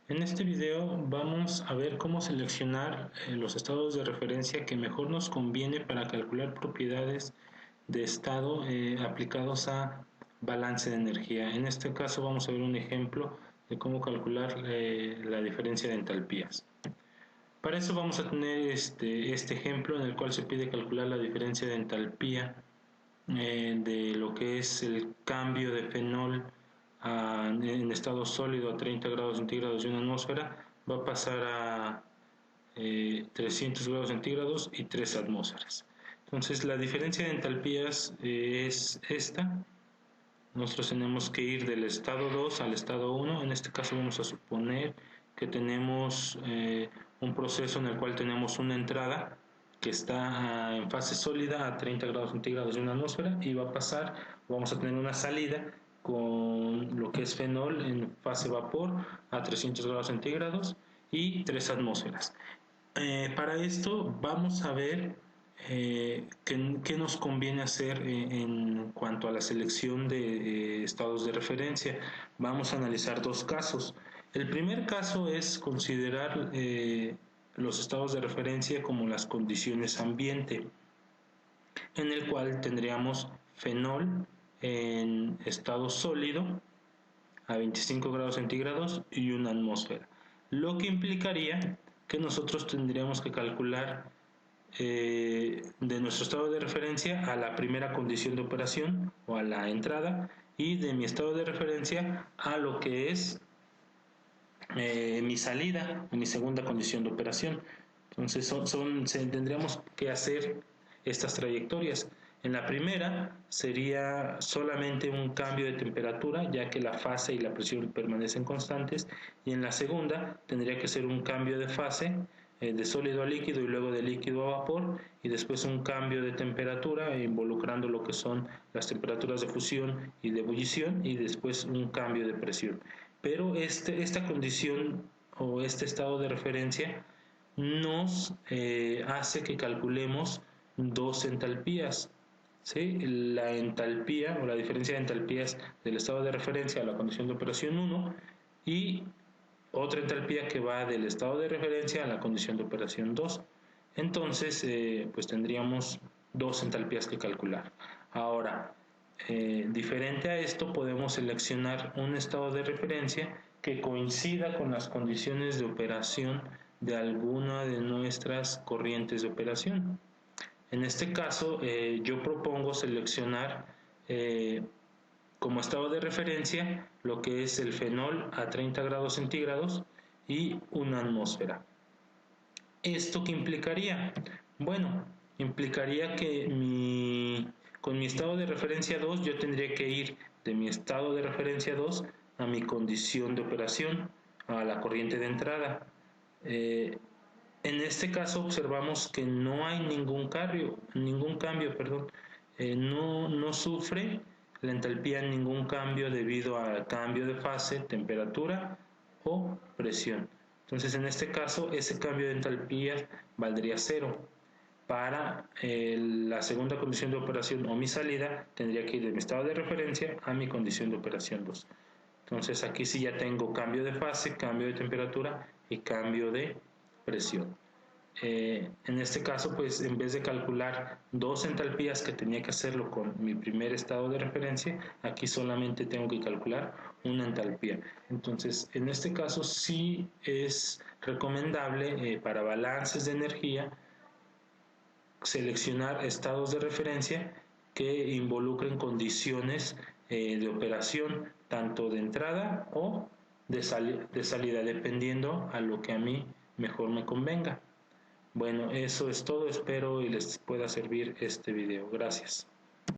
En este video vamos a ver cómo seleccionar los estados de referencia que mejor nos conviene para calcular propiedades de estado aplicados a balance de energía. En este caso vamos a ver un ejemplo de cómo calcular la diferencia de entalpías. Para eso vamos a tener este ejemplo en el cual se pide calcular la diferencia de entalpía de lo que es el cambio de fenol en estado sólido a 30 grados centígrados de una atmósfera, va a pasar a 300 grados centígrados y 3 atmósferas. Entonces la diferencia de entalpías es esta. Nosotros tenemos que ir del estado 2 al estado 1. En este caso vamos a suponer que tenemos un proceso en el cual tenemos una entrada que está en fase sólida a 30 grados centígrados de una atmósfera y va a pasar, vamos a tener una salida con lo que es fenol en fase vapor a 300 grados centígrados y 3 atmósferas. Para esto vamos a ver qué nos conviene hacer en cuanto a la selección de estados de referencia. Vamos a analizar dos casos. El primer caso es considerar los estados de referencia como las condiciones ambiente, en el cual tendríamos fenol en estado sólido a 25 grados centígrados y una atmósfera, lo que implicaría que nosotros tendríamos que calcular de nuestro estado de referencia a la primera condición de operación o a la entrada, y de mi estado de referencia a lo que es mi salida o mi segunda condición de operación. Entonces tendríamos que hacer estas trayectorias. En la primera sería solamente un cambio de temperatura, ya que la fase y la presión permanecen constantes, y en la segunda tendría que ser un cambio de fase de sólido a líquido y luego de líquido a vapor, y después un cambio de temperatura involucrando lo que son las temperaturas de fusión y de ebullición, y después un cambio de presión. Pero esta condición o este estado de referencia nos hace que calculemos dos entalpías, ¿sí? La entalpía o la diferencia de entalpías del estado de referencia a la condición de operación 1 y otra entalpía que va del estado de referencia a la condición de operación 2. Entonces, pues tendríamos dos entalpías que calcular. Ahora, diferente a esto, podemos seleccionar un estado de referencia que coincida con las condiciones de operación de alguna de nuestras corrientes de operación. En este caso, yo propongo seleccionar como estado de referencia lo que es el fenol a 30 grados centígrados y una atmósfera. ¿Esto qué implicaría? Bueno, implicaría que con mi estado de referencia 2 yo tendría que ir de mi estado de referencia 2 a mi condición de operación, a la corriente de entrada. En este caso observamos que no hay ningún cambio, no sufre la entalpía ningún cambio debido al cambio de fase, temperatura o presión. Entonces, en este caso, ese cambio de entalpía valdría 0. Para la segunda condición de operación o mi salida, tendría que ir de mi estado de referencia a mi condición de operación 2. Entonces, aquí sí ya tengo cambio de fase, cambio de temperatura y cambio de presión. En este caso, pues en vez de calcular dos entalpías que tenía que hacerlo con mi primer estado de referencia, aquí solamente tengo que calcular una entalpía. Entonces, en este caso sí es recomendable para balances de energía seleccionar estados de referencia que involucren condiciones de operación tanto de entrada o de salida, dependiendo a lo que a mí mejor me convenga. Bueno, eso es todo, espero y les pueda servir este video. Gracias.